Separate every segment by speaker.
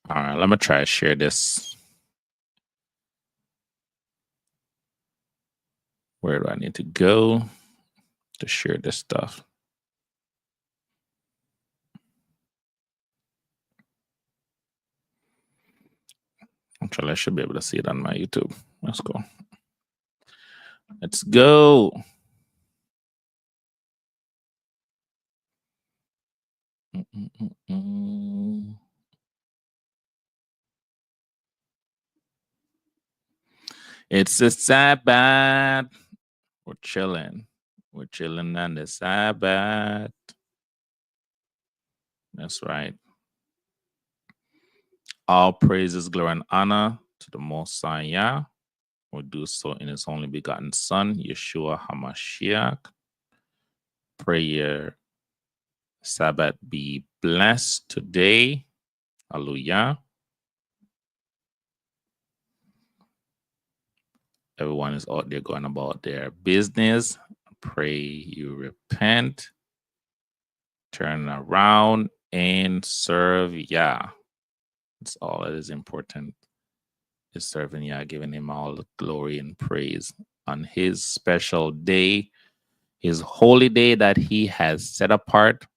Speaker 1: All right, let me try to share this. Where do I need to go to share this stuff? Actually, I should be able to see it on my YouTube. Let's go. Let's go. Mm-mm-mm-mm. It's the Sabbath. We're chilling. We're chilling on the Sabbath. That's right. All praises, glory, and honor to the Most High Yah. We do so in His only begotten Son, Yeshua HaMashiach. Pray your Sabbath be blessed today. Hallelujah. Everyone is out there going about their business. Pray you repent, turn around, and serve Yah. That's all that is important, is serving Yah, giving Him all the glory and praise on His special day, His holy day that He has set apart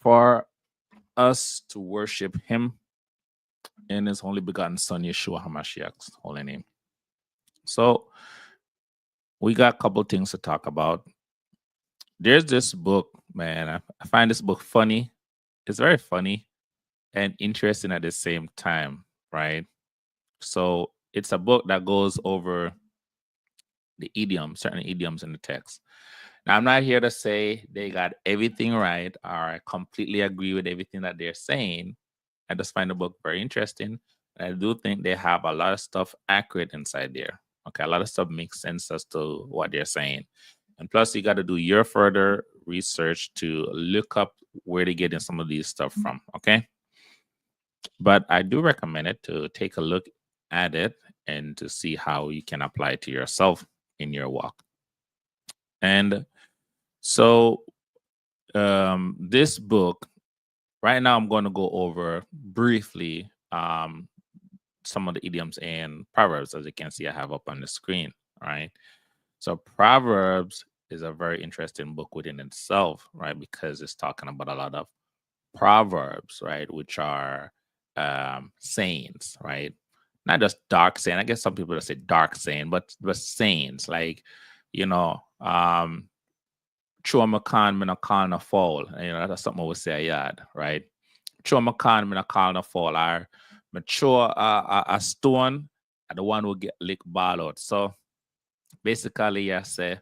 Speaker 1: for us to worship Him in His only begotten Son, Yeshua HaMashiach's holy name. So, we got a couple things to talk about. There's this book, man. I find this book funny. It's very funny and interesting at the same time, right? So it's a book that goes over the idioms, certain idioms in the text. Now, I'm not here to say they got everything right or I completely agree with everything that they're saying. I just find the book very interesting. And I do think they have a lot of stuff accurate inside there. Okay, a lot of stuff makes sense as to what they're saying. And plus, you got to do your further research to look up where they're getting some of these stuff from. Okay. But I do recommend it to take a look at it and to see how you can apply it to yourself in your walk. And so, this book, right now, I'm going to go over briefly some of the idioms and proverbs, as you can see, I have up on the screen. All right. So, Proverbs is a very interesting book within itself, right? Because it's talking about a lot of proverbs, right? Which are sayings, right? Not just dark saying. I guess some people say dark saying, but sayings like, you know, Chua McCann, me no call no fall. You know, that's something I would say a yard, right? Chua McCann, me no call no fall. Or me throw a stone at the one who get lick ball out. So basically, yeah, say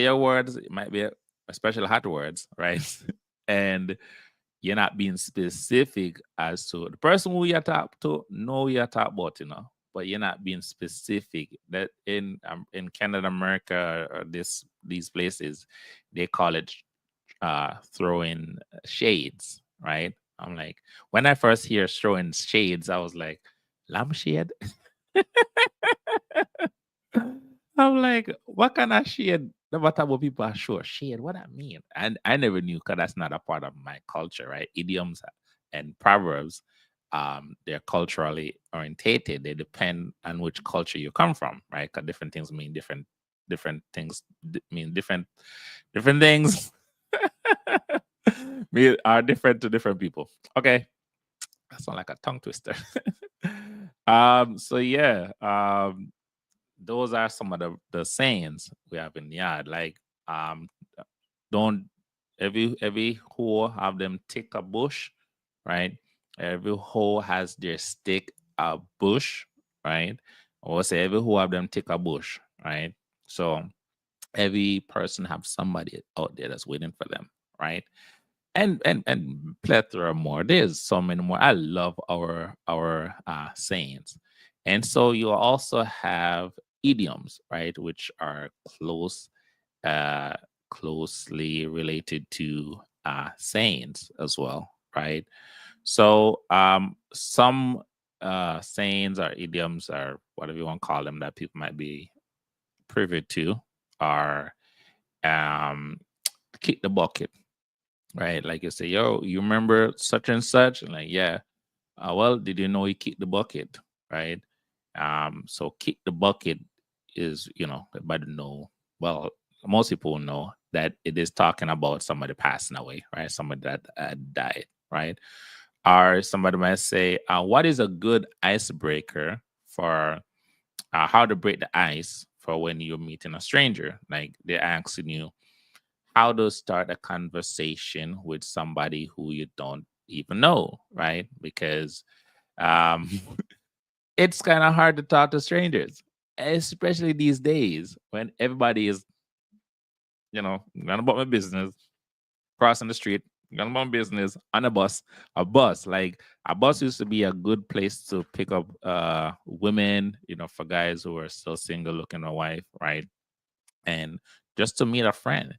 Speaker 1: your words. It might be especially hot words, right? And you're not being specific as to the person who you talk to, know you talk about, but you're not being specific. That in Canada, America, or these places, they call it throwing shades, right? I'm like, when I first hear throwing shades, I was like, lampshade. I'm like, what kind of shade? No matter what people are sure shade, what I mean, and I never knew because that's not a part of my culture, right? Idioms and proverbs, they're culturally orientated. They depend on which culture you come from, right? Because different things mean different things mean different things are different to different people. Okay, that sounds like a tongue twister. So yeah, those are some of the sayings we have in the yard. Like, um, don't every hoe have them tick a bush, right? Every hoe has their stick a bush, right? Or say every hoe have them tick a bush, right? So every person have somebody out there that's waiting for them, right? And plethora more. There's so many more. I love our sayings, and so you also have idioms, right, which are uh, closely related to sayings as well, right? So some sayings or idioms or whatever you want to call them that people might be privy to are um, kick the bucket, right? Like you say, yo, you remember such and such? And like, yeah. Well, did you know he kicked the bucket, right? So kick the bucket is, everybody know. Well, most people know that it is talking about somebody passing away, right? Somebody that died, right? Or somebody might say, what is a good icebreaker for how to break the ice for when you're meeting a stranger? Like they're asking you how to start a conversation with somebody who you don't even know, right? Because um, it's kind of hard to talk to strangers, especially these days when everybody is, going about my business, crossing the street, going about my business on a bus. Like a bus used to be a good place to pick up women, for guys who are still single looking a wife, right? And just to meet a friend,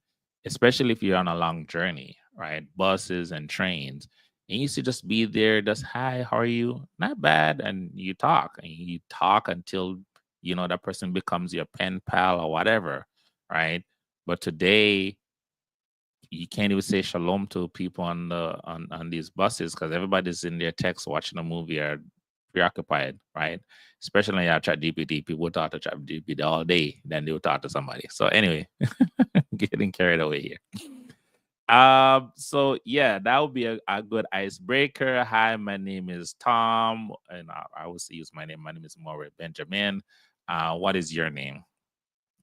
Speaker 1: especially if you're on a long journey, right? Buses and trains. And you used to just be there, just hi, how are you? Not bad. And you talk until that person becomes your pen pal or whatever, right? But today you can't even say shalom to people on these buses because everybody's in their text watching a movie or preoccupied, right? Especially on chat GPT, people talk to chat GPT all day, then they'll talk to somebody. So anyway, getting carried away here. So yeah, that would be a good icebreaker. Hi, my name is Tom, and I always use my name. My name is Maurice Benjamin. What is your name?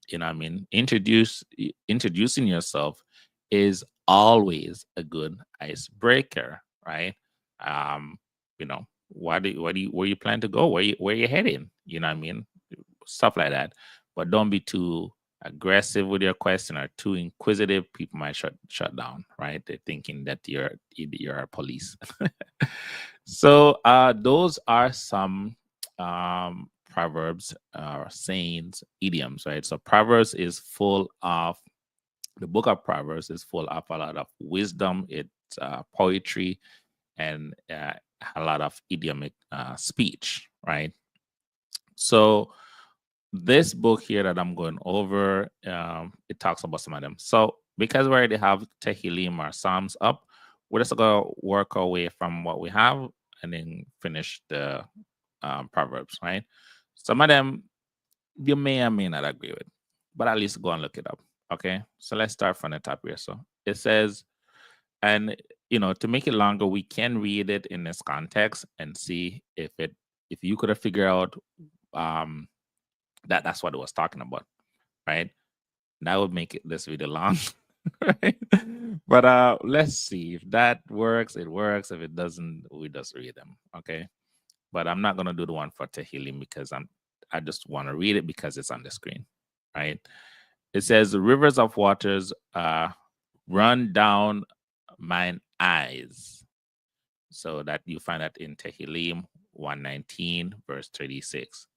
Speaker 1: What I mean? Introducing yourself is always a good icebreaker, right? Um, where you plan to go? Where you heading? What I mean? Stuff like that. But don't be too aggressive with your question or too inquisitive. People might shut down, right? They're thinking that you're a police. So those are some proverbs, sayings, idioms, right? So Proverbs is full of the book of Proverbs is full of a lot of wisdom. It's poetry and a lot of idiomatic speech, right? So this book here that I'm going over, it talks about some of them. So because we already have Tehillim or Psalms up, we're just gonna work our way from what we have and then finish the Proverbs, right? Some of them you may or may not agree with, but at least go and look it up. Okay, so let's start from the top here. So it says, and to make it longer, we can read it in this context and see if you could have figured out um that's what it was talking about, right? That would make this video long. Right? But let's see if that works, it works. If it doesn't, we just read them. Okay. But I'm not gonna do the one for Tehillim because I just want to read it because it's on the screen. Right. It says the rivers of waters run down mine eyes. So that you find that in Tehillim 119, verse 36.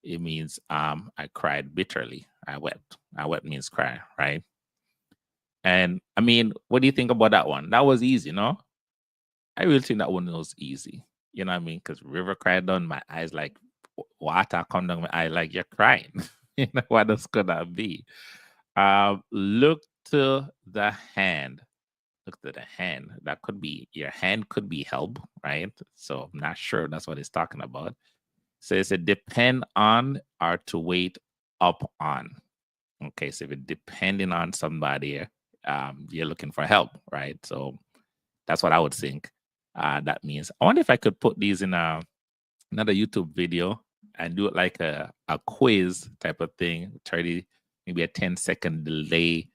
Speaker 1: It means I cried bitterly. I wept. I wept means cry, right? And I mean, what do you think about that one? That was easy, no? I really think that one was easy. You know what I mean? Because river cried down my eyes like water come down my eye like you're crying. What else could that be? Look to the hand. Look to the hand. That could be your hand could be help, right? So I'm not sure that's what it's talking about. So it's a depend on or to wait up on. Okay, so if it's depending on somebody, you're looking for help, right? So that's what I would think. That means. I wonder if I could put these in another YouTube video and do it like a quiz type of thing, 30, maybe a 10-second delay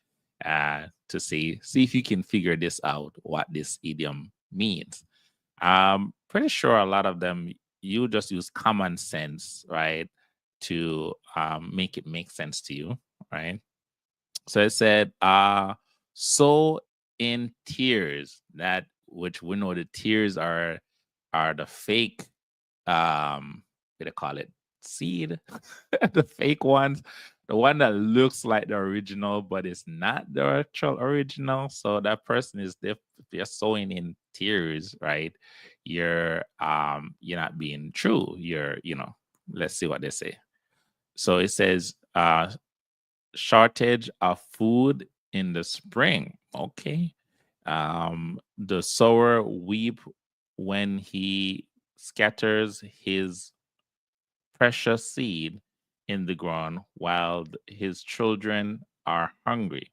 Speaker 1: to see if you can figure this out, what this idiom means. Pretty sure a lot of them you just use common sense, right, to make it make sense to you, right? So it said, so in tears, that which we know the tears are the fake what do they call it? Seed. The fake ones. The one that looks like the original, but it's not the actual original. So that person is if you're sowing in tears, right? You're not being true. Let's see what they say. So it says shortage of food in the spring. Okay. The sower weep when he scatters his precious seed in the ground while his children are hungry.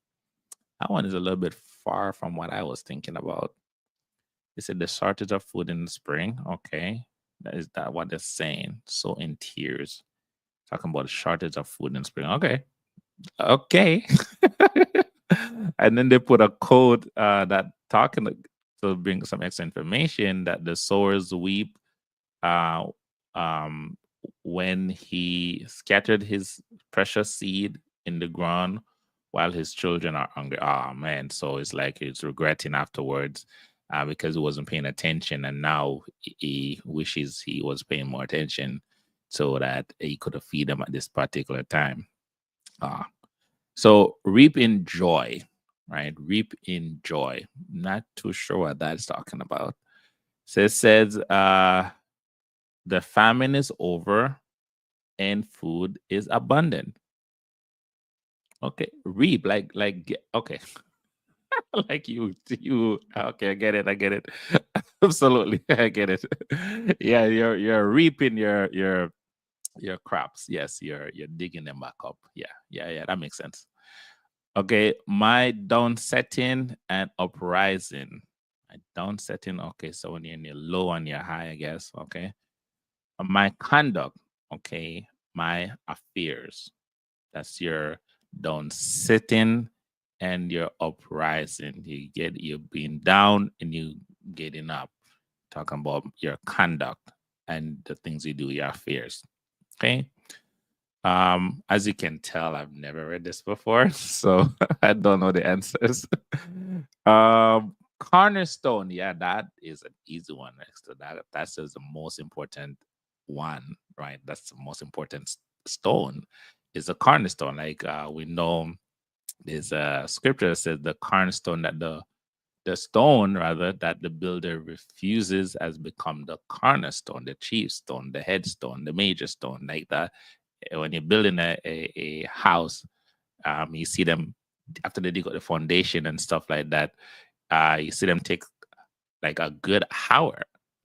Speaker 1: That one is a little bit far from what I was thinking about. They said the shortage of food in the spring. Okay. That what they're saying? So in tears. Talking about the shortage of food in spring. Okay. Okay. And then they put a code that talking to bring some extra information that the sowers weep uh, um, when he scattered his precious seed in the ground while his children are hungry. Oh man, so it's like he's regretting afterwards because he wasn't paying attention, and now he wishes he was paying more attention so that he could have feed them at this particular time. Uh, so reap in joy, right? Reap in joy. Not too sure what that's talking about. So it says the famine is over and food is abundant. Okay, reap okay, like you. Okay, I get it. I get it. Absolutely, I get it. Yeah, you're reaping your crops. Yes, you're digging them back up. Yeah, yeah, yeah. That makes sense. Okay, my down setting and uprising. My down setting. Okay, so when you're in your low and your high, I guess. Okay, my conduct. Okay, my affairs. That's your down sitting and your uprising. You're being down and you getting up. Talking about your conduct and the things you do, your affairs. Okay. As you can tell, I've never read this before, so I don't know the answers. Cornerstone, yeah, that is an easy one next to that. That's just the most important one, right? That's the most important stone is a cornerstone. Like we know there's a scripture that says the cornerstone that the stone rather that the builder refuses has become the cornerstone, the chief stone, the headstone, the major stone, like that. When you're building a house, you see them after they dig out the foundation and stuff like that. You see them take like a good hour.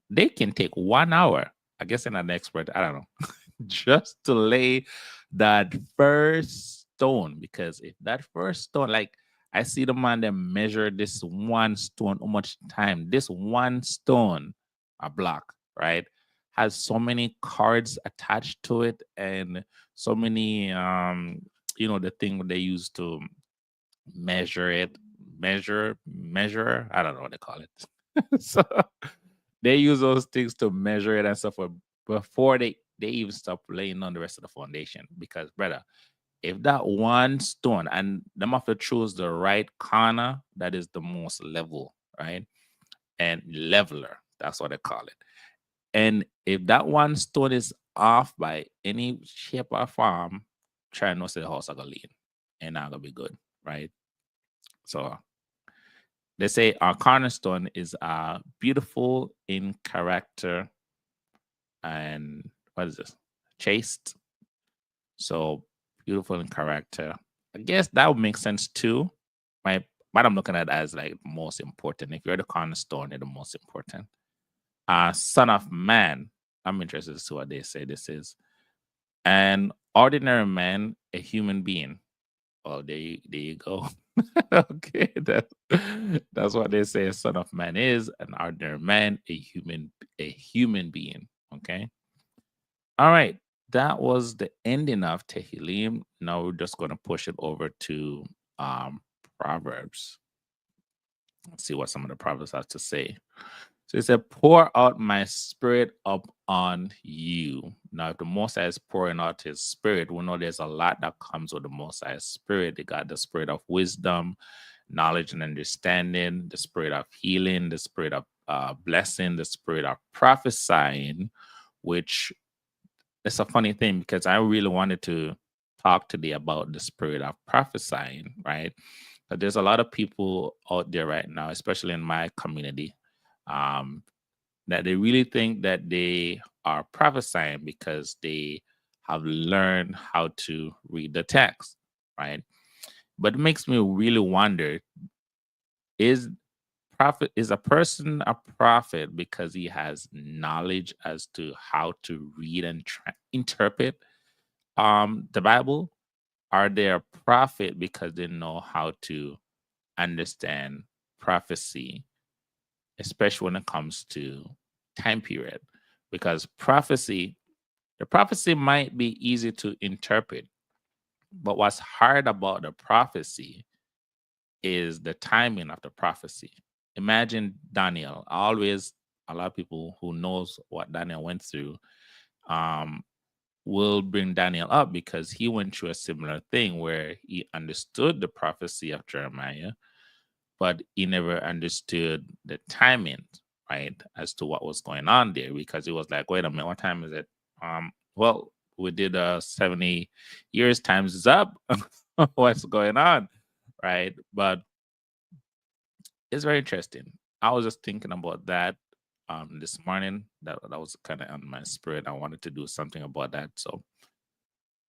Speaker 1: They can take 1 hour. I guess I'm an expert. I don't know. Just to lay that first stone. Because if that first stone, like I see the man that measure this one stone, how much time this one stone, a block, right, has so many cards attached to it and so many the thing they use to measure it, measure. I don't know what they call it. So they use those things to measure it and stuff before they even stop laying on the rest of the foundation. Because brother, if that one stone and them have to choose the right corner, that is the most level, right? And leveler, that's what they call it. And if that one stone is off by any shape or form, try not to say the house are gonna lean and not gonna be good, right? So they say our cornerstone is beautiful in character and what is this? Chaste. So beautiful in character. I guess that would make sense too. My what I'm looking at as like most important. If you're the cornerstone, you're the most important. Son of man. I'm interested to see what they say this is. An ordinary man, a human being. Oh, there you go. Okay, that's what they say a son of man is, an ordinary man, a human being. Okay. All right. That was the ending of Tehillim. Now we're just gonna push it over to um Proverbs. Let's see what some of the Proverbs have to say. So it said, pour out my spirit up on you. Now, if the Most High is pouring out his spirit, we know there's a lot that comes with the Most High spirit. They got the spirit of wisdom, knowledge and understanding, the spirit of healing, the spirit of blessing, the spirit of prophesying, which is a funny thing because I really wanted to talk today about the spirit of prophesying, right? But there's a lot of people out there right now, especially in my community, um, that they really think that they are prophesying because they have learned how to read the text, right? But it makes me really wonder, is prophet is a person a prophet because he has knowledge as to how to read and interpret the Bible? Are they a prophet because they know how to understand prophecy, especially when it comes to time period? Because the prophecy might be easy to interpret, but what's hard about the prophecy is the timing of the prophecy. Imagine Daniel. Always, a lot of people who knows what Daniel went through um, will bring Daniel up because he went through a similar thing where he understood the prophecy of Jeremiah, but he never understood the timing, right, as to what was going on there. Because it was like, wait a minute, what time is it? Well, we did 70 years, times is up. What's going on, right? But it's very interesting. I was just thinking about that this morning. That was kind of on my spirit. I wanted to do something about that. So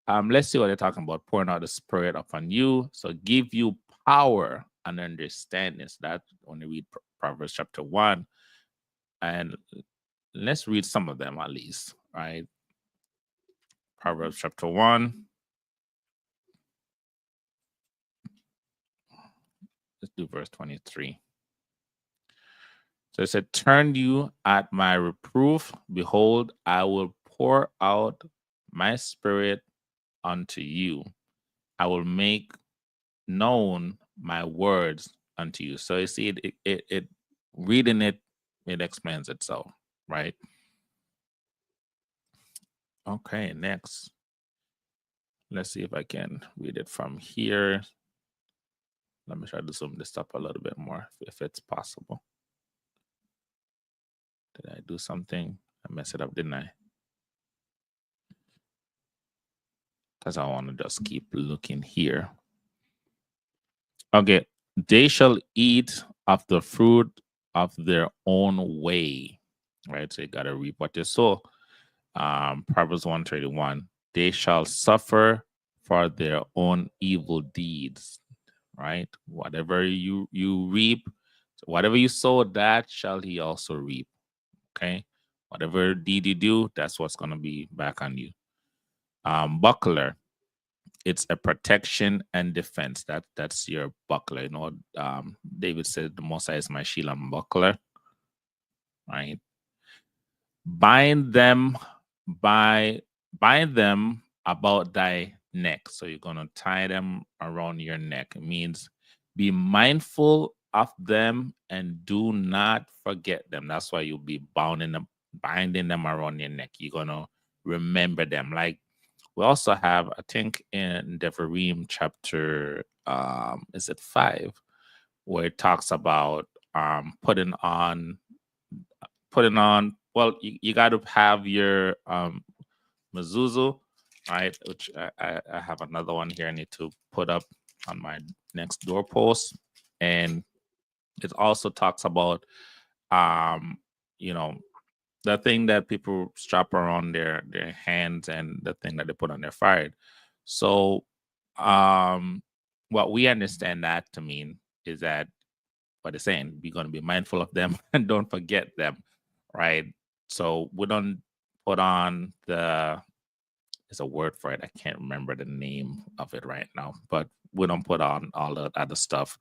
Speaker 1: let's see what they're talking about. Pouring out the spirit upon you. So give you power and understanding. So that when you read Proverbs chapter 1, and let's read some of them at least, right? Proverbs chapter 1. Let's do verse 23. So it said, turn you at my reproof. Behold, I will pour out my spirit unto you. I will make known my words unto you. So you see, it reading it, it explains itself, right? Okay, next. Let's see if I can read it from here. Let me try to zoom this up a little bit more if it's possible. Did I do something? I messed it up, didn't I? Because I want to just keep looking here. Okay. They shall eat of the fruit of their own way. Right. So you gotta reap what you sow. Proverbs 131. They shall suffer for their own evil deeds. Right. Whatever you reap, whatever you sow, that shall he also reap. Okay. Whatever deed you do, that's what's gonna be back on you. Buckler, it's a protection and defense. That's your buckler. You know, David said, "The Most High is my shield and buckler." Right? Bind them by bind them about thy neck. So you're gonna tie them around your neck. It means be mindful of them and do not forget them. That's why you'll be binding them around your neck. You're gonna remember them. Like we also have, I think, in Devarim chapter, is it 5, where it talks about well, you got to have your mezuzah, right? Which I have another one here I need to put up on my next doorpost. And it also talks about, um, you know, the thing that people strap around their hands and the thing that they put on their forehead. So, what we understand that to mean is that what they're saying, we're going to be mindful of them and don't forget them, right? So we don't put on there's a word for it. I can't remember the name of it right now, but we don't put on all the other stuff.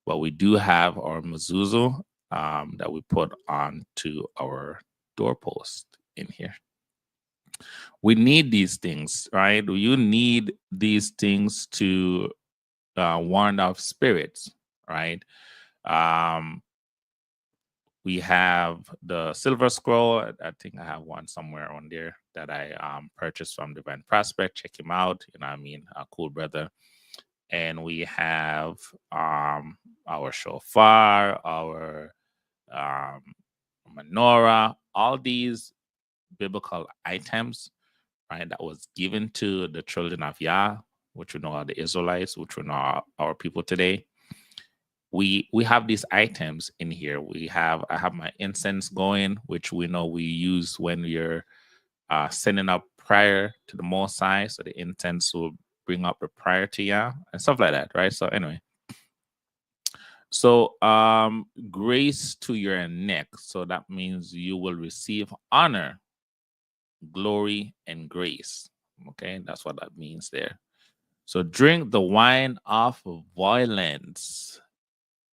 Speaker 1: But we do have our mezuzah that we put on to our doorpost in here. We need these things, right? You need these things to warn off spirits, right? Um, we have the silver scroll. I think I have one somewhere on there that I purchased from Divine Prospect. Check him out. You know what I mean? A cool brother. And we have our shofar, our um, menorah, all these biblical items, right, that was given to the children of Yah, which we know are the Israelites, which we know are our people today. We have these items in here. I have my incense going, which we know we use when you're sending up prayer to the Most High. So the incense will bring up the prayer to Yah and stuff like that, right? So anyway, So, grace to your neck. So that means you will receive honor, glory, and grace. Okay, that's what that means there. So, drink the wine of violence.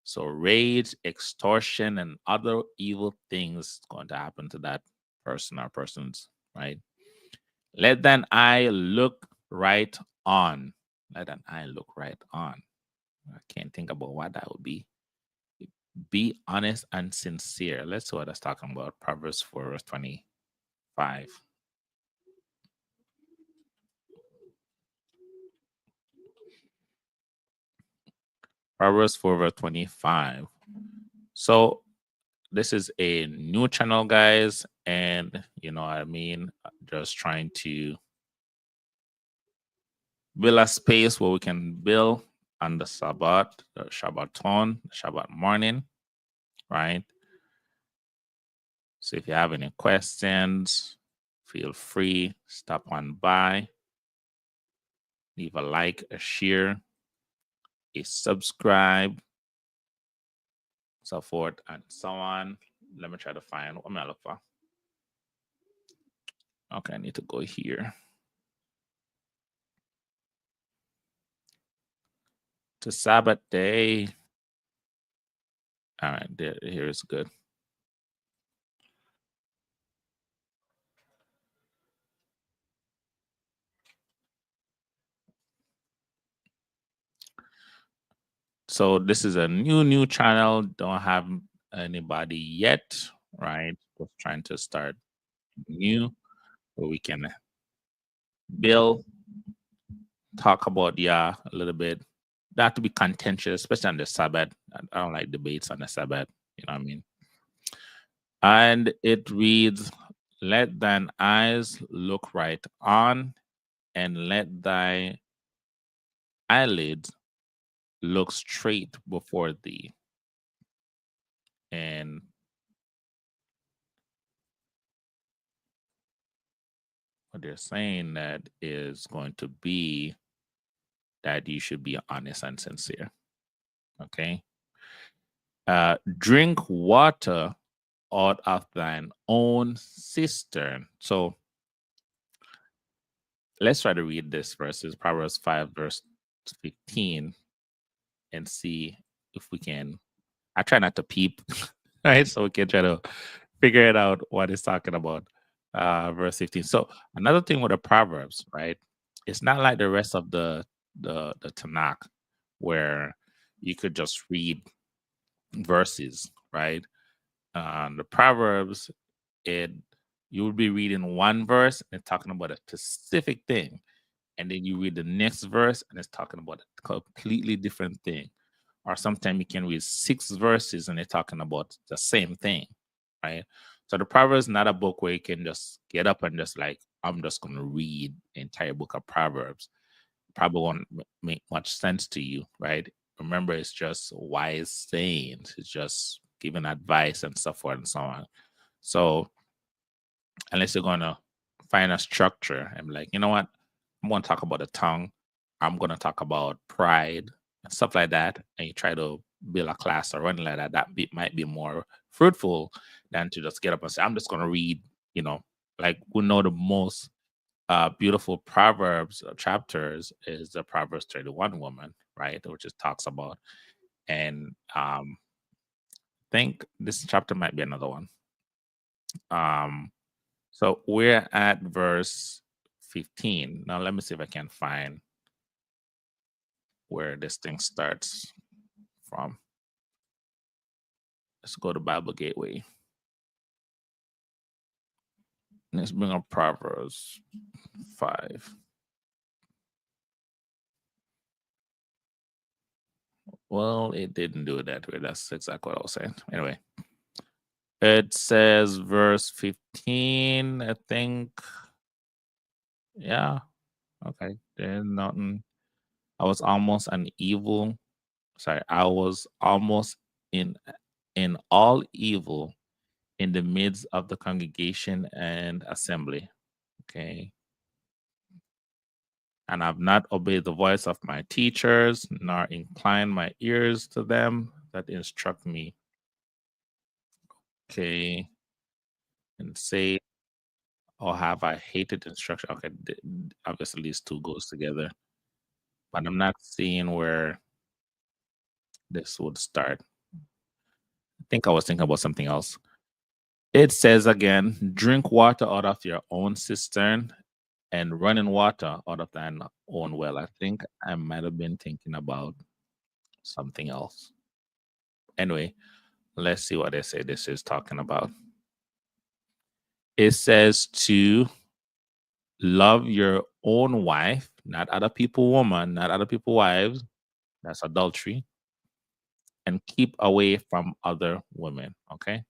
Speaker 1: So, rage, extortion, and other evil things going to happen to that person or persons, right? Let thine eye look right on. Let an eye look right on. I can't think about what that would be. Be honest and sincere. Let's see what that's talking about. Proverbs 4, verse 25. Proverbs 4, verse 25. So this is a new channel, guys. And you know what I mean? Just trying to build a space where we can build on the Sabbath, the Shabbaton, Shabbat morning, right? So if you have any questions, feel free, stop on by, leave a like, a share, a subscribe, so forth and so on. Let me try to find what I'm gonna look for. Okay, I need to go here to Sabbath day. All right, there, here is good. So this is a new channel. Don't have anybody yet, right? Just trying to start new where we can build, talk about a little bit. Not to be contentious, especially on the Sabbath. I don't like debates on the Sabbath. You know what I mean? And it reads, "Let thine eyes look right on, and let thy eyelids look straight before thee." And what they're saying that is going to be that you should be honest and sincere. Okay. Drink water out of thine own cistern. So let's try to read this verses, Proverbs 5, verse 15, and see if we can. I try not to peep, right? So we can try to figure it out what it's talking about. Verse 15. So another thing with the Proverbs, right? It's not like the rest of the Tanakh where you could just read verses, right? The Proverbs, it you would be reading one verse and talking about a specific thing, and then you read the next verse and it's talking about a completely different thing. Or sometimes you can read six verses and they're talking about the same thing, right? So the Proverbs is not a book where you can just get up and just like, I'm just going to read the entire book of Proverbs. Probably won't make much sense to you, right? Remember, it's just wise sayings. It's just giving advice and so forth and so on. So unless you're gonna find a structure and be like, you know what, I'm gonna talk about the tongue, I'm gonna talk about pride and stuff like that, and you try to build a class or running like that, might be more fruitful than to just get up and say, I'm just gonna read, you know, like we know the most beautiful Proverbs chapters is the Proverbs 31 woman, right? Which just talks about, and think this chapter might be another one. Um, So we're at verse 15. Now let me see if I can find where this thing starts from. Let's go to Bible Gateway. Let's bring up Proverbs 5. Well, it didn't do it that way. That's exactly what I was saying. Anyway, it says verse 15, I think. Yeah, okay. There's nothing. I was almost an evil. Sorry, I was almost in all evil in the midst of the congregation and assembly. Okay. And I've not obeyed the voice of my teachers, nor inclined my ears to them. that instruct me. Okay, and say, or have I hated instruction? Okay, obviously these two goes together, but I'm not seeing where this would start. I think I was thinking about something else. It says again, drink water out of your own cistern and running water out of thine own well. I think I might have been thinking about something else. Anyway, let's see what they say this is talking about. It says to love your own wife, not other people woman, not other people wives. That's adultery. And keep away from other women. Okay.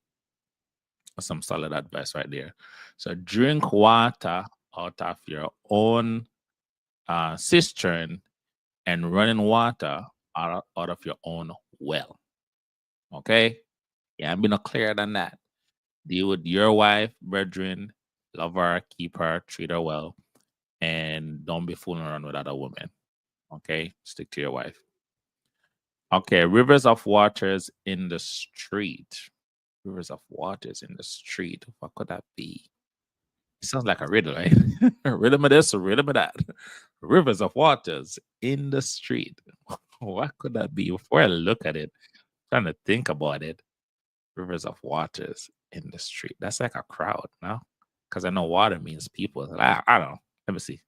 Speaker 1: That's some solid advice right there. So drink water out of your own cistern and running water out of your own well. Okay. Yeah, I'm being clearer than that. Deal with your wife, brethren, love her, keep her, treat her well, and don't be fooling around with other women. Okay, stick to your wife. Okay, rivers of waters in the street. Rivers of waters in the street. What could that be? It sounds like a riddle, right? A rhythm of this, a rhythm of that. Rivers of waters in the street. What could that be? Before I look at it, trying to think about it. Rivers of waters in the street. That's like a crowd, no? Because I know water means people. I don't know. Let me see.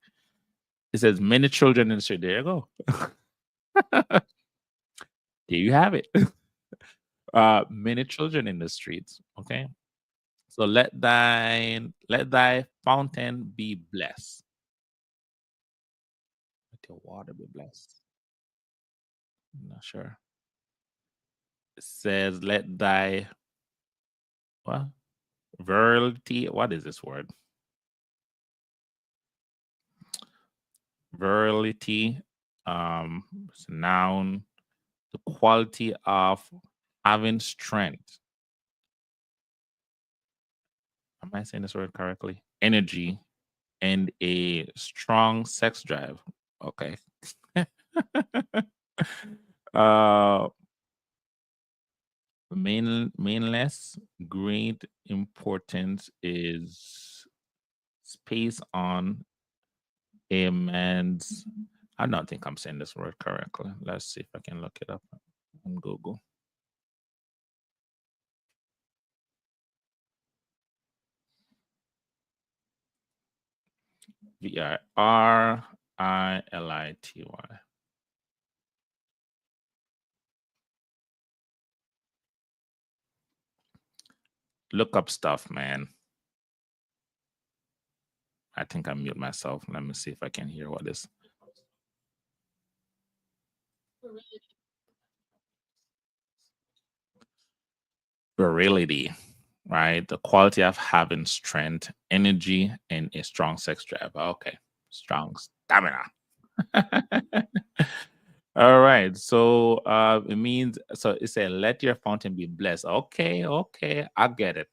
Speaker 1: It says many children in the street. There you go. There you have it. Many children in the streets. Okay. So let thy fountain be blessed. Let your water be blessed. I'm not sure. It says let thy what? Virility. What is this word? Virility. It's a noun. The quality of having strength. Am I saying this word correctly? Energy and a strong sex drive. Okay. uh mainless great importance is space on a man's. I don't think I'm saying this word correctly. Let's see if I can look it up on Google. Virili. Look up stuff, man. I think I mute myself. Let me see if I can hear what is virility, right? The quality of having strength, energy, and a strong sex drive. Okay. Strong stamina. All right. So it means so it said let your fountain be blessed. Okay, okay. I get it.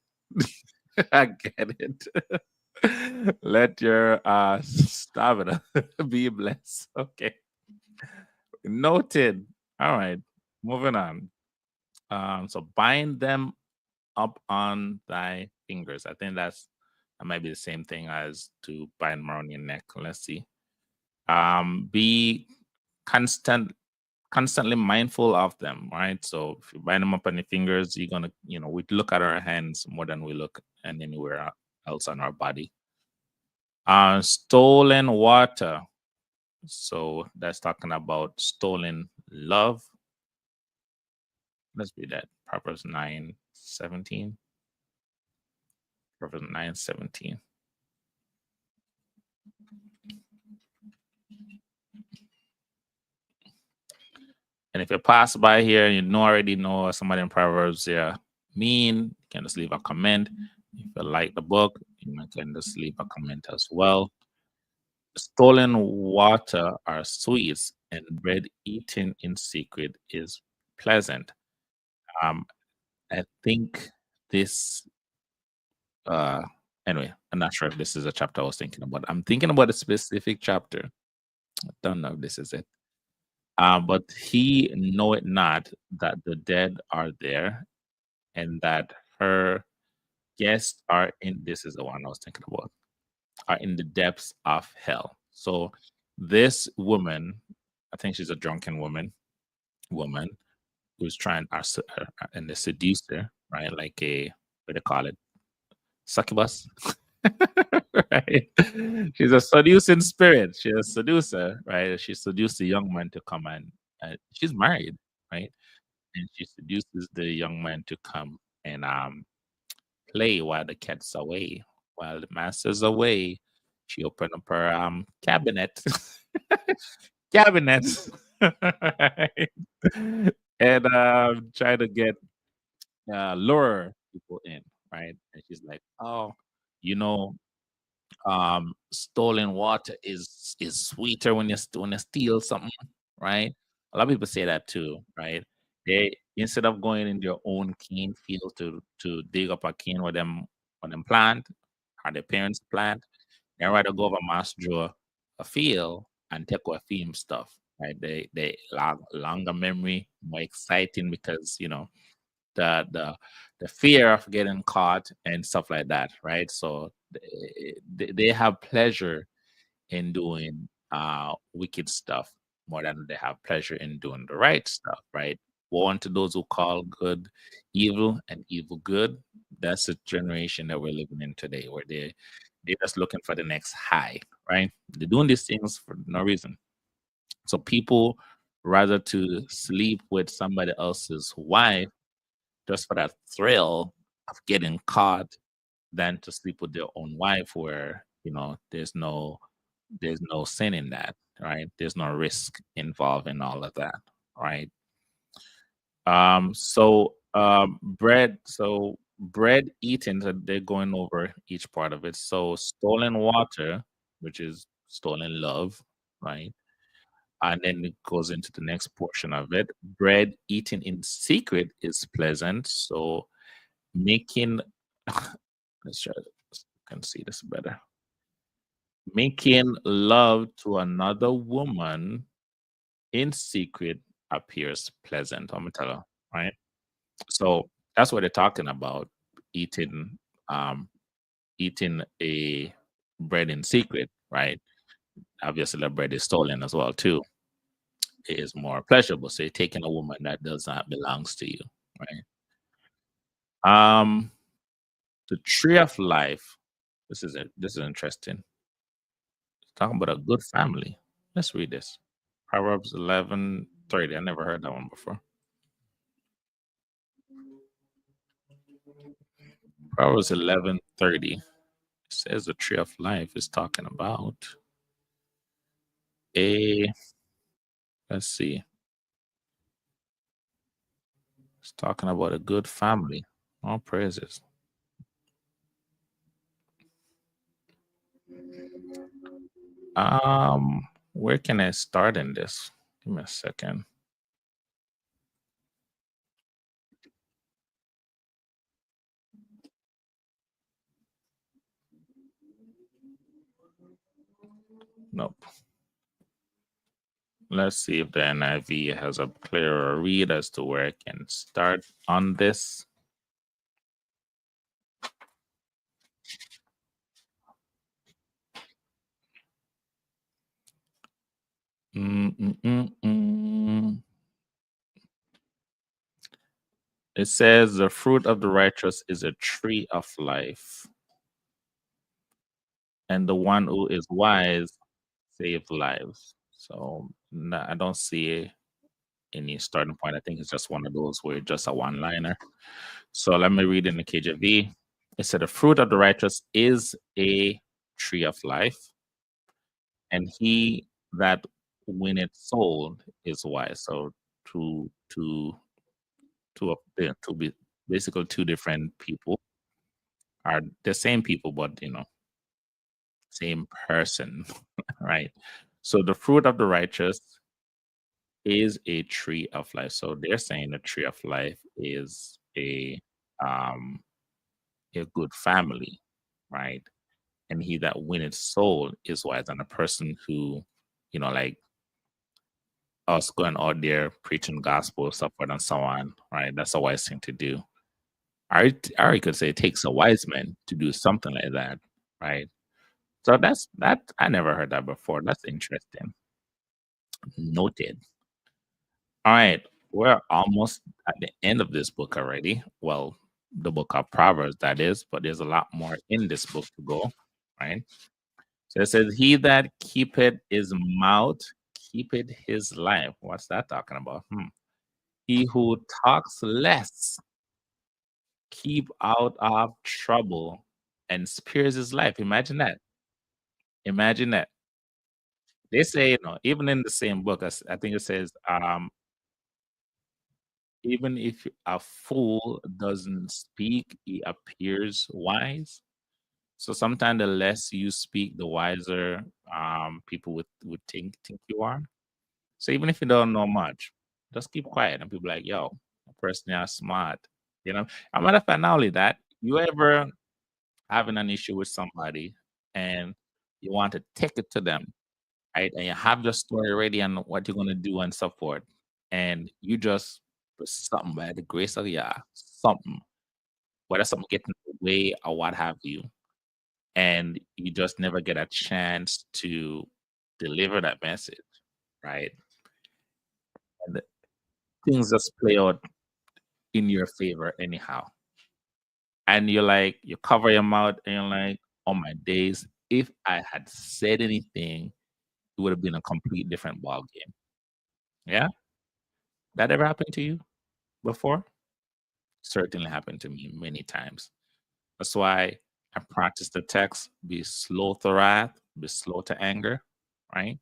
Speaker 1: I get it. Let your stamina be blessed. Okay. Noted. All right. Moving on. So bind them up on thy fingers. I think that might be the same thing as to bind them around your neck. Let's see. Be constant constantly mindful of them, right? So if you bind them up on your fingers, you're gonna, we look at our hands more than we look and anywhere else on our body. Stolen water. So that's talking about stolen love. Let's read that. Proverbs 9:17. Proverbs 9:17. And if you pass by here and already know somebody in Proverbs here mean, you can just leave a comment. If you like the book, you can just leave a comment as well. Stolen water are sweet, and bread eaten in secret is pleasant. Um, I think this. Uh, anyway, I'm not sure if this is a chapter I was thinking about. I'm thinking about a specific chapter. I don't know if this is it. But he know it not that the dead are there, and that her guests are in. This is the one I was thinking about. Are in the depths of hell. So this woman, I think she's a drunken woman who's trying and the seducer, right? Like a what do they call it? Succubus. Right? She's a seducing spirit. She's a seducer, right? She seduced the young man to come and she's married, right? And she seduces the young man to come and play while the cat's away. While the master's away, she opened up her cabinet. Cabinet. Right? And try to get lure people in, right? And she's like, "Oh, you know, stolen water is sweeter when when you steal something, right?" A lot of people say that too, right? They instead of going in their own cane field to dig up a cane where them plant or their parents plant, they rather go over mass draw a field and take away film stuff, right? Longer memory, more exciting because the the the fear of getting caught and stuff like that, right? So they have pleasure in doing wicked stuff more than they have pleasure in doing the right stuff, right? One to those who call good evil and evil good. That's the generation that we're living in today, where they're just looking for the next high, right? They're doing these things for no reason. So people rather to sleep with somebody else's wife just for that thrill of getting caught than to sleep with their own wife where there's no sin in that, right? There's no risk involved in all of that, right? Bread eating, so they're going over each part of it. So stolen water, which is stolen love, right? And then it goes into the next portion of it. Bread eaten in secret is pleasant. So making let's try to can see this better. Making love to another woman in secret appears pleasant. I'm gonna tell her, right? So that's what they're talking about. Eating um eating a bread in secret, right? Obviously the bread is stolen as well too. It is more pleasurable. So you're taking a woman that does not belongs to you, right? Um the tree of life. This is interesting. Talking about a good family. Let's read this. Proverbs 11:30. I never heard that one before. Proverbs 11:30 says the tree of life is talking about a, let's see, it's talking about a good family. All praises. Where can I start in this? Give me a second. Nope. Let's see if the NIV has a clearer read as to where I can start on this. Mm-mm-mm-mm. It says the fruit of the righteous is a tree of life, and the one who is wise save lives. So I don't see any starting point. I think it's just one of those where it's just a one liner. So let me read in the KJV. It said, "The fruit of the righteous is a tree of life, and he that winneth soul is wise." So to to be basically two different people are the same people, but same person, right? So the fruit of the righteous is a tree of life. So they're saying the tree of life is um a good family, right? And he that winneth soul is wise, and a person who, like us going out there preaching gospel, so forth and so on, right? That's a wise thing to do. I could say it takes a wise man to do something like that, right? So that I never heard that before. That's interesting. Noted. All right, we're almost at the end of this book already. Well, the book of Proverbs, that is, but there's a lot more in this book to go, right? So it says, "He that keepeth his mouth keepeth his life." What's that talking about? He who talks less keep out of trouble and spares his life. Imagine that. Imagine that. They say, even in the same book, I think it says, even if a fool doesn't speak, he appears wise. So sometimes the less you speak, the wiser people would think you are. So even if you don't know much, just keep quiet and people like, yo, the person is smart. You know, a matter of fact, not only that, you ever having an issue with somebody and you want to take it to them, right? And you have your story ready and what you're gonna do and so forth. And you just put something by the grace of Yah, something, whether something get in the way or what have you, and you just never get a chance to deliver that message, right? And things just play out in your favor anyhow. And you're like, you cover your mouth and you're like, oh my days, if I had said anything, it would have been a complete different ball game. Yeah? That ever happened to you before? Certainly happened to me many times. That's why I practice the text, be slow to wrath, be slow to anger, right?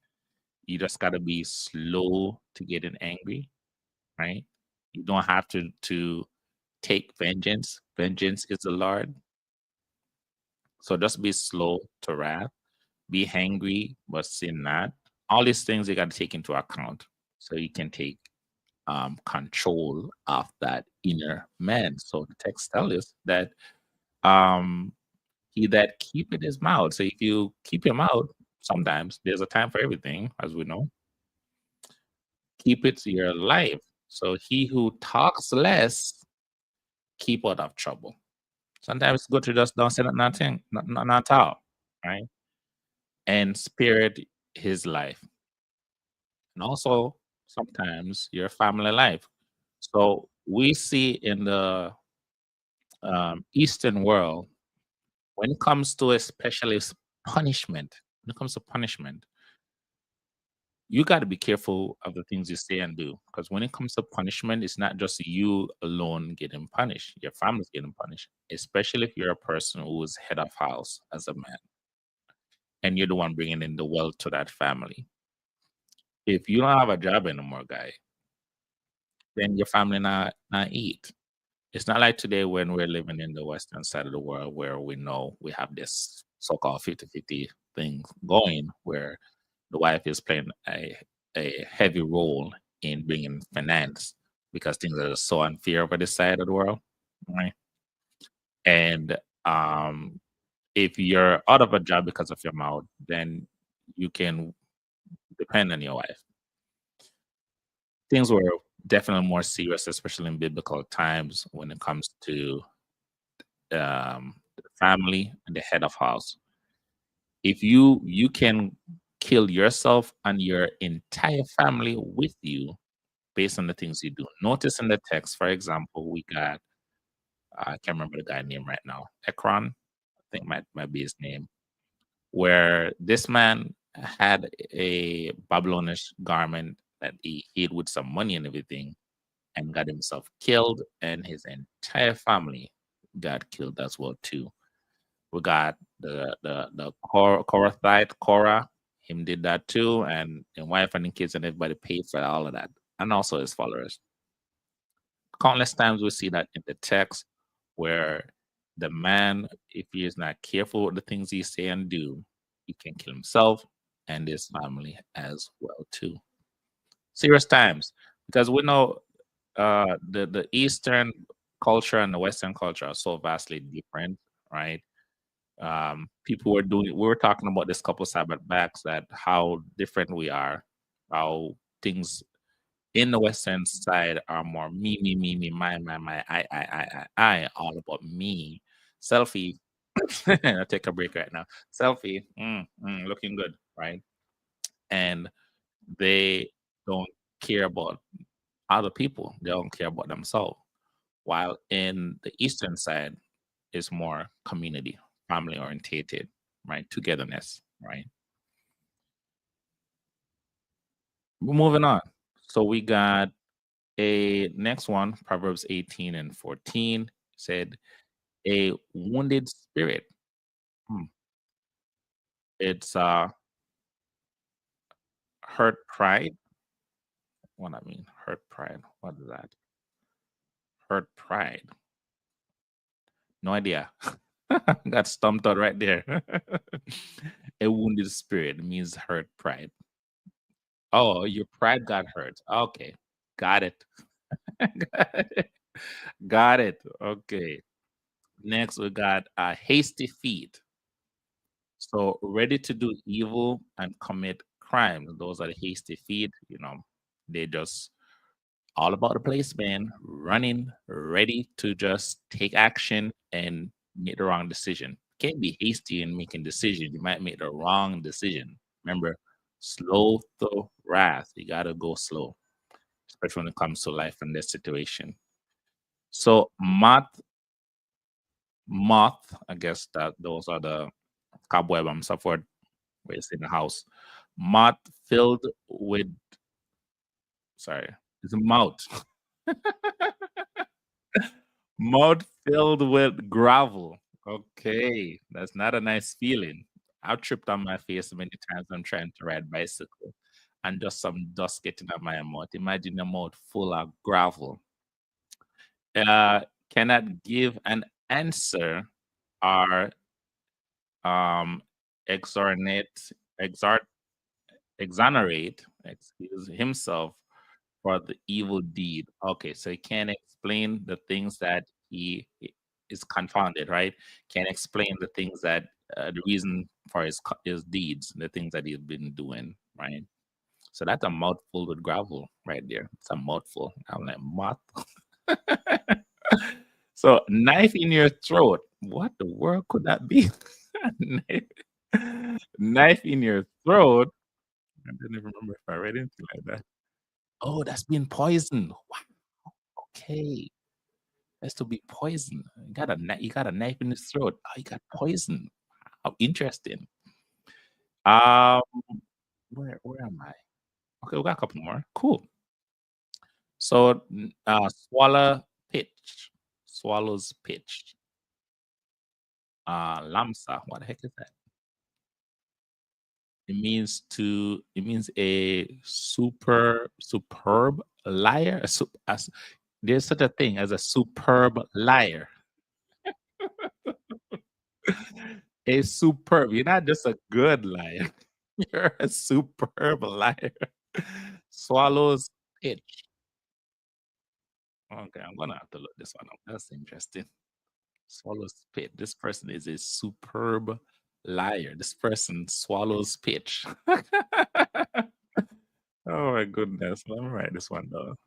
Speaker 1: You just gotta be slow to getting angry, right? You don't have to take vengeance. Vengeance is the Lord. So just be slow to wrath, be angry, but sin not. All these things you got to take into account so you can take control of that inner man. So the text tells us that um, he that keepeth his mouth. So if you keep your mouth, sometimes there's a time for everything, as we know. Keep it to your life. So he who talks less, keep out of trouble. Sometimes it's good to just don't say nothing, not at all, right? And spirit his life. And also sometimes your family life. So we see in the Eastern world, when it comes to especially punishment, when it comes to punishment, you got to be careful of the things you say and do. Because when it comes to punishment, it's not just you alone getting punished, your family's getting punished, especially if you're a person who is head of house as a man and you're the one bringing in the wealth to that family. If you don't have a job anymore, guy, then your family not eat. It's not like today when we're living in the western side of the world where we know we have this so-called 50-50 thing going where the wife is playing a heavy role in bringing finance because things are so unfair over this side of the world, right? And if you're out of a job because of your mouth, then you can depend on your wife. Things were definitely more serious, especially in biblical times when it comes to the family and the head of house. If you can kill yourself and your entire family with you based on the things you do. Notice in the text, for example, we got I can't remember the guy's name right now. Ekron, I think might be his name. Where this man had a Babylonish garment that he hid with some money and everything, and got himself killed, and his entire family got killed as well too. We got the Korathite Korah. Him did that too, and wife and the kids and everybody paid for all of that, and also his followers. Countless times we see that in the text where the man, if he is not careful with the things he say and do, he can kill himself and his family as well too. Serious times because we know the Eastern culture and the Western culture are so vastly different, right? People were doing. We were talking about this couple Sabbath backs that how different we are, how things. in the Western side are more me, my, I, all about me. Selfie. I'll take a break right now. Selfie, looking good, right? And they don't care about other people. They don't care about themselves. While in the Eastern side is more community, family orientated, right? Togetherness, right? Moving on. So we got a next one, Proverbs 18 and 14 said, a wounded spirit. Hmm. It's hurt pride. What I mean, hurt pride. What is that? Hurt pride. No idea. Got stumped out right there. A wounded spirit means hurt pride. Oh, your pride got hurt. Okay. Got it. Got it. Got it. Okay. Next, we got hasty feet. So ready to do evil and commit crime. Those are the hasty feet. They just all about the place, man. Running, ready to just take action and make the wrong decision. Can't be hasty in making decision. You might make the wrong decision. Remember, slow to wrath. You gotta go slow, especially when it comes to life and this situation. So moth, I guess that those are the cobweb and so forth where it's in the house. Moth filled with sorry, it's a mouth. Mud filled with gravel. Okay, that's not a nice feeling. I've tripped on my face many times when I'm trying to ride bicycle and just some dust getting on my mouth. Imagine a mouth full of gravel. Uh, cannot give an answer or exonerate, exart, exonerate, excuse himself for the evil deed. Okay, so he can't explain the things that he is confounded, right? Can't explain the things that the reason for his deeds, the things that he's been doing, right? So that's a mouthful with gravel right there. It's a mouthful. I'm like mouth. So knife in your throat. What the world could that be? Knife in your throat. I don't even remember if I read anything like that. Oh, that's been poisoned. Wow. Okay. Has to be poison. You got a knife in his throat. Oh, you got poison. How interesting. Um, where am I? Okay, we got a couple more. Cool. So swallow pitch. Swallows pitch. Lamsa. What the heck is that? It means a superb liar. There's such a thing as a superb liar. A superb. You're not just a good liar. You're a superb liar. Swallows pitch. Okay, I'm gonna have to look this one up. That's interesting. Swallows spit. This person is a superb liar. This person swallows pitch. Oh my goodness. Let me write this one down.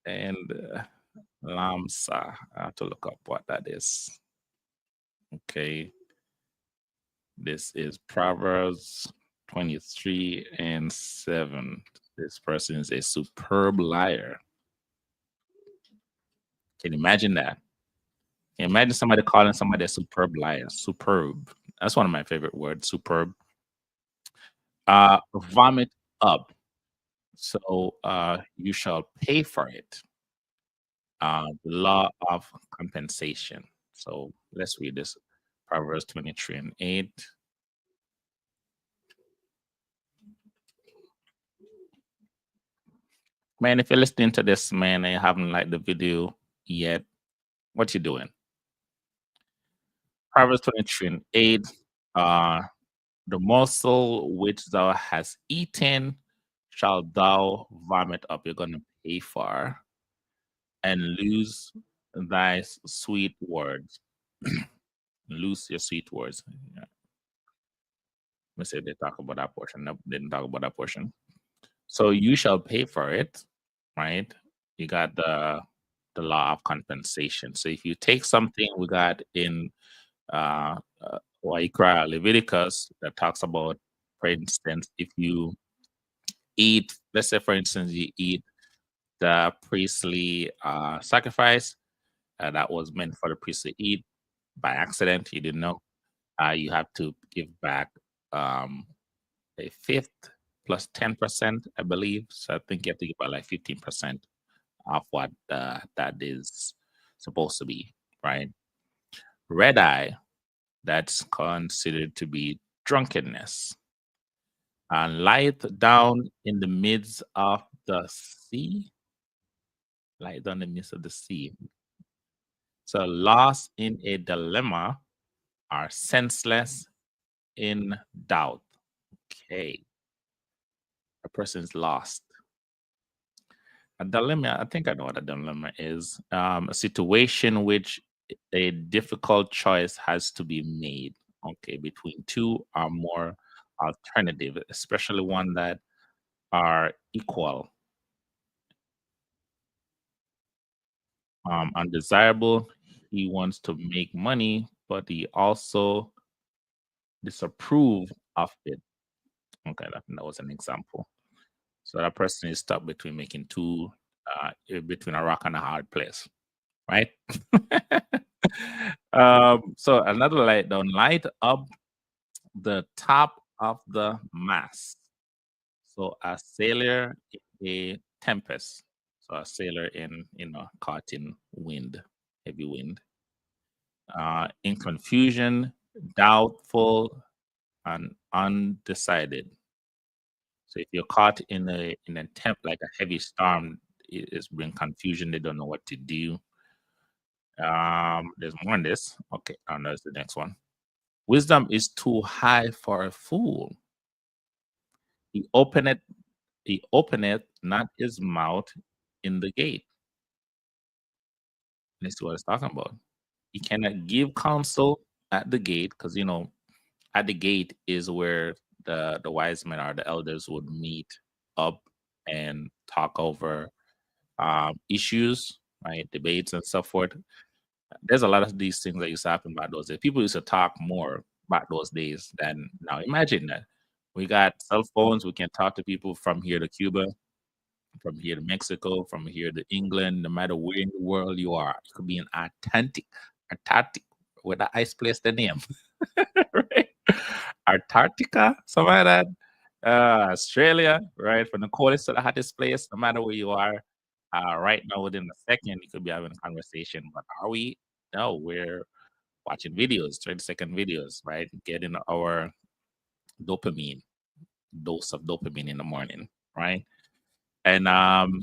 Speaker 1: And Lamsa. I have to look up what that is. Okay. This is Proverbs 23 and 7. This person is a superb liar. Can you imagine that? Can you imagine somebody calling somebody a superb liar? Superb. That's one of my favorite words, superb. Vomit up. So you shall pay for it. The law of compensation. So let's read this. Proverbs 23 and 8. Man, if you're listening to this, man, and you haven't liked the video yet, what you doing? Proverbs 23 and 8. Uh, the morsel which thou hast eaten shall thou vomit up. You're going to pay for and lose thy sweet words. Lose your sweet words. Yeah. Let me say they talk about that portion. No, they didn't talk about that portion. So you shall pay for it, right? You got the law of compensation. So if you take something we got in Waikra Leviticus that talks about, for instance, if you eat, let's say, for instance, you eat the priestly sacrifice that was meant for the priest to eat by accident, you didn't know, you have to give back um, a fifth plus 10%, I believe. So I think you have to give back like 15% of what that is supposed to be, right? Red eye, that's considered to be drunkenness. And light down in the midst of the sea, light down in the midst of the sea. So lost in a dilemma are senseless in doubt. Okay, a person's lost. A dilemma, I think I know what a dilemma is. A situation which a difficult choice has to be made, okay, between two or more alternative, especially one that are equal, undesirable. He wants to make money, but he also disapprove of it. Okay, that was an example. So that person is stuck between making between a rock and a hard place, right? So another light down, light up the top of the mast. So a sailor in a tempest. So a sailor caught in wind, heavy wind. In confusion, doubtful, and undecided. So if you're caught in a temp like a heavy storm, it's bring confusion. They don't know what to do. There's more on this. Okay, and there's the next one. Wisdom is too high for a fool. He openeth, he openeth not his mouth in the gate. This is what it's talking about. He cannot give counsel at the gate because at the gate is where the wise men or the elders would meet up and talk over issues, right? Debates and so forth. There's a lot of these things that used to happen back those days. People used to talk more back those days than now. Imagine that. We got cell phones. We can talk to people from here to Cuba, from here to Mexico, from here to England, no matter where in the world you are. You could be in Antarctic, where the ice place the name, right? Antarctica, something like that. Australia, right? From the coldest to the hottest place, no matter where you are. Right now, within a second, you could be having a conversation. But are we? No, we're watching videos, 30-second videos, right? Getting our dopamine, dose of dopamine in the morning, right? And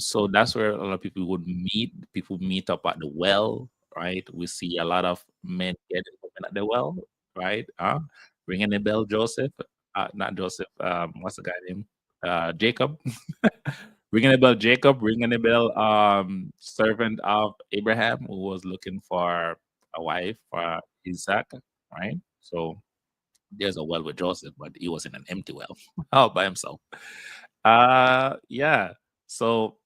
Speaker 1: so that's where a lot of people would meet. People meet up at the well, right? We see a lot of men getting women at the well, right? Ringing the bell, Joseph. Not Joseph. What's the guy name? Jacob. Ringing the bell, Jacob. Ringing the bell, servant of Abraham, who was looking for a wife for Isaac, right? So there's a well with Joseph, but he was in an empty well, all by himself. Yeah. So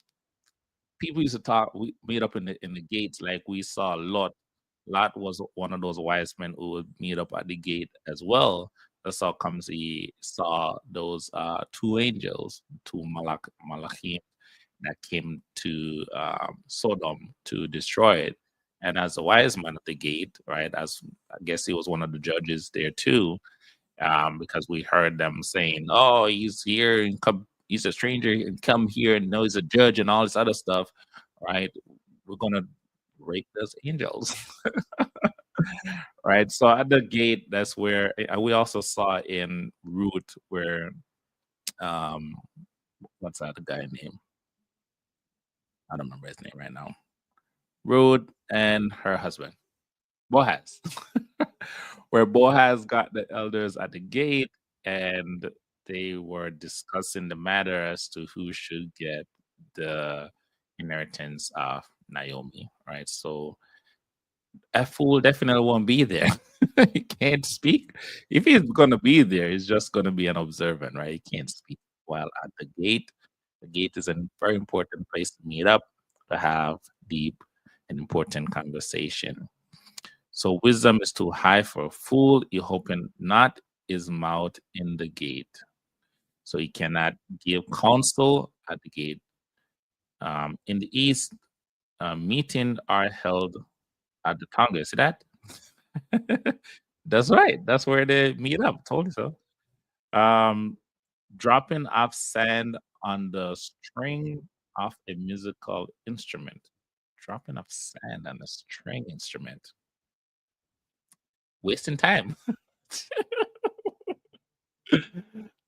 Speaker 1: people used to talk. We meet up in the gates, like we saw Lot. Lot was one of those wise men who would meet up at the gate as well. That's how comes he saw those two angels, two Malachim that came to Sodom to destroy it. And as a wise man at the gate, right? As I guess he was one of the judges there too, because we heard them saying, "Oh, he's here and come. He's a stranger and come here and know he's a judge and all this other stuff." Right? We're gonna break those angels, right? So at the gate, that's where we also saw in Ruth where um, what's that guy name? I don't remember his name right now. Ruth and her husband Boaz, where Boaz got the elders at the gate and they were discussing the matter as to who should get the inheritance of Naomi, right? So a fool definitely won't be there. He can't speak. If he's going to be there, he's just going to be an observant, right? He can't speak while at the gate. The gate is a very important place to meet up, to have deep and important conversation. So wisdom is too high for a fool. He opened not his mouth in the gate. So he cannot give counsel at the gate. In the east, meetings are held at the tongue. You see that? That's right. That's where they meet up. Told you so. Um, dropping off sand on the string of a musical instrument. Dropping off sand on a string instrument. Wasting time.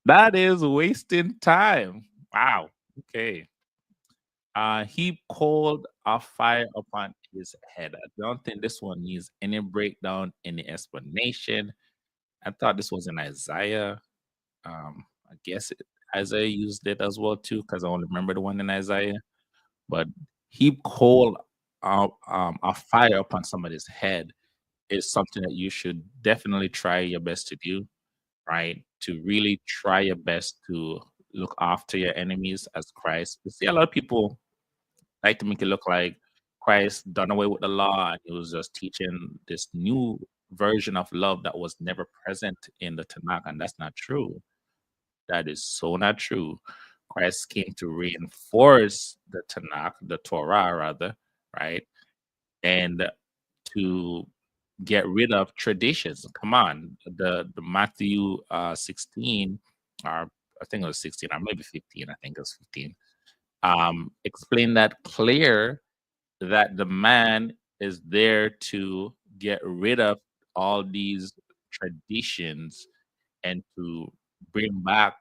Speaker 1: That is wasting time. Wow. Okay. He called a fire upon his head. I don't think this one needs any breakdown, any explanation. I thought this was in Isaiah. I guess Isaiah used it as well too, because I only remember the one in Isaiah. But he called a fire upon somebody's head is something that you should definitely try your best to do, right? To really try your best to look after your enemies as Christ. You see, a lot of people like to make it look like Christ done away with the law and he was just teaching this new version of love that was never present in the Tanakh, and that's not true. That is so not true. Christ came to reinforce the Tanakh, the Torah rather, right? And to get rid of traditions. Come on, the Matthew 16, or I think it was 16, or maybe 15. I think it was 15. Explain that clear that the man is there to get rid of all these traditions and to bring back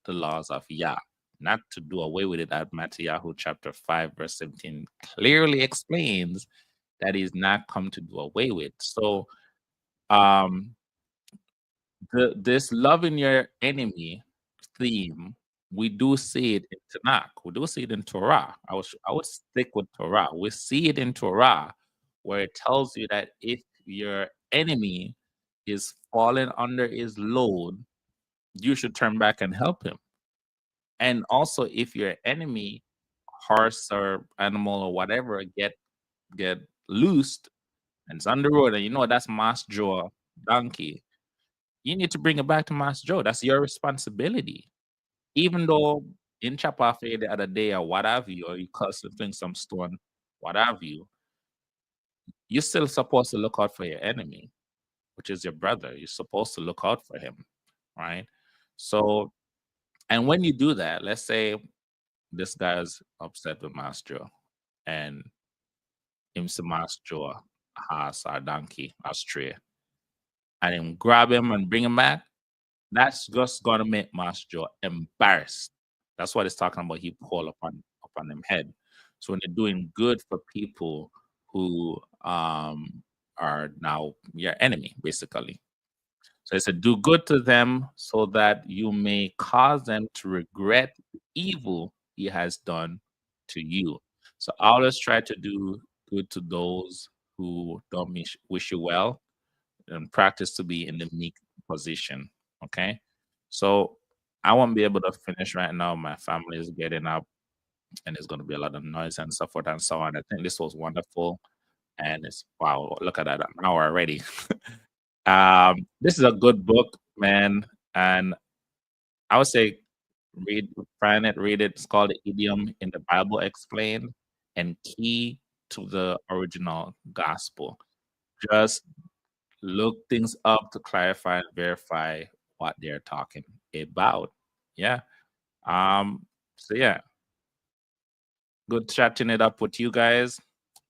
Speaker 1: the laws of Yah, not to do away with it. At Matthew chapter 5, verse 17 clearly explains that he's not come to do away with. So um this loving your enemy theme, we do see it in Tanakh. We do see it in Torah. I would stick with Torah. We see it in Torah where it tells you that if your enemy is falling under his load, you should turn back and help him. And also if your enemy, horse or animal or whatever, get loosed and it's on the road and you know that's Mass Joe donkey, you need to bring it back to Mass Joe. That's your responsibility. Even though in chop off the other day or what have you, or you cause something some stone, what have you, you're still supposed to look out for your enemy, which is your brother. You're supposed to look out for him, right? So, and when you do that, let's say this guy's upset with Master Joe, and him to Master Joe has our donkey, our stray, and him grab him and bring him back. That's just gonna make Master Joe embarrassed. That's what it's talking about. He call upon them head. So when you're doing good for people who are now your enemy, basically. So it said, do good to them so that you may cause them to regret the evil he has done to you. So always try to do good to those who don't wish you well and practice to be in the meek position. Okay. So I won't be able to finish right now. My family is getting up and there's going to be a lot of noise and so forth and so on. I think this was wonderful. And it's wow, look at that, an hour already. This is a good book, man. And I would say find it, read it. It's called The Idiom in the Bible Explained and Key to the Original Gospel. Just look things up to clarify and verify what they're talking about. Yeah. So yeah, good chatting it up with you guys.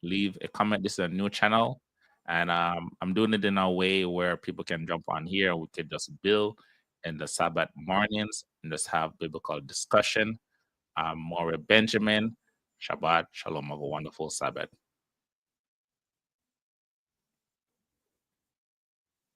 Speaker 1: Leave a comment. This is a new channel. And I'm doing it in a way where people can jump on here. We could just build in the Sabbath mornings and just have biblical discussion. More Benjamin. Shabbat. Shalom. Have a wonderful Sabbath.